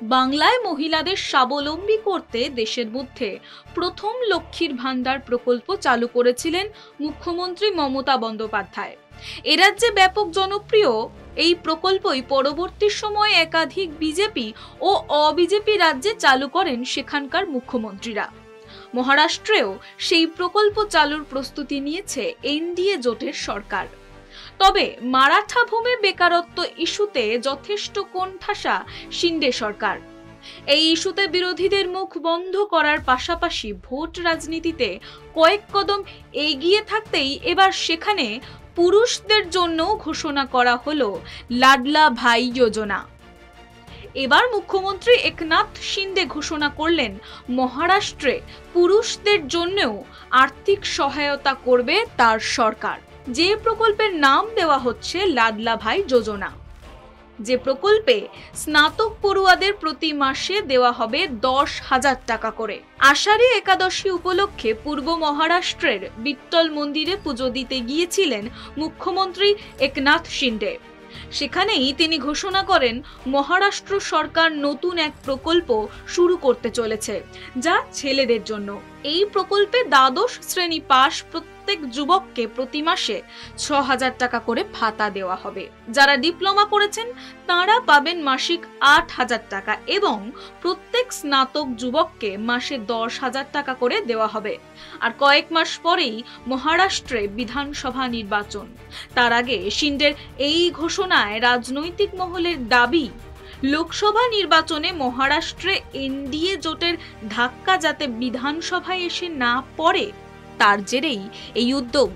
বাংলায় মহিলাদের স্বাবলম্বী করতে দেশের মধ্যে প্রথম লক্ষ্মীর ভান্ডার প্রকল্প চালু করেছিলেন মুখ্যমন্ত্রী মমতা বন্দ্যোপাধ্যায়। এ রাজ্যে ব্যাপক জনপ্রিয় এই প্রকল্পই পরবর্তী সময়ে একাধিক বিজেপি ও অবিজেপি রাজ্যে চালু করেন সেখানকার মুখ্যমন্ত্রীরা। মহারাষ্ট্রেও সেই প্রকল্প চালুর প্রস্তুতি নিয়েছে এনডিএ জোটের সরকার। তবে মারাঠা ভূমি বেকারত্ব ইস্যুতে যথেষ্ট কোণঠাসা শিন্ডে সরকার। এই ইস্যুতে বিরোধীদের মুখ বন্ধ করার পাশাপাশি ভোট রাজনীতিতে কয়েক কদম এগিয়ে থাকতেই এবার সেখানে পুরুষদের জন্য ঘোষণা করা হলো লাডলা ভাই যোজনা। এবার মুখ্যমন্ত্রী একনাথ শিন্ডে ঘোষণা করলেন মহারাষ্ট্রে পুরুষদের জন্যও আর্থিক সহায়তা করবে তার সরকার। যে প্রকল্পের নাম দেওয়া হচ্ছে লাডলা ভাই যোজনা, যে প্রকল্পে স্নাতক পড়ুয়াদের প্রতি মাসে দেওয়া হবে 10,000 টাকা করে। আষাঢ়ী একাদশী উপলক্ষে পূর্ব মহারাষ্ট্রের বিট্টল মন্দিরে পুজো দিতে গিয়েছিলেন মুখ্যমন্ত্রী একনাথ শিন্ডে। সেখানেই তিনি ঘোষণা করেন মহারাষ্ট্র সরকার নতুন এক প্রকল্প শুরু করতে চলেছে, যা ছেলেদের জন্য। এই প্রকল্পে দ্বাদশ শ্রেণী পাশ প্রত্যেক যুবককে প্রতি মাসে 6,000 টাকা করে ভাতা দেওয়া হবে। যারা ডিপ্লোমা করেছেন তারা পাবেন মাসিক 8,000 টাকা এবং প্রত্যেক স্নাতক যুবককে মাসে 10,000 টাকা করে দেওয়া হবে। আর কয়েক মাস পরেই মহারাষ্ট্রে বিধানসভা নির্বাচন। তার আগে শিন্ডের এই ঘোষণায় রাজনৈতিক মহলের দাবি, লোকসভা নির্বাচনে মহারাষ্ট্রে এনডিএ জোটের ধাক্কা যাতে বিধানসভায় এসে না পড়ে, তার জেরেই এই উদ্যোগ।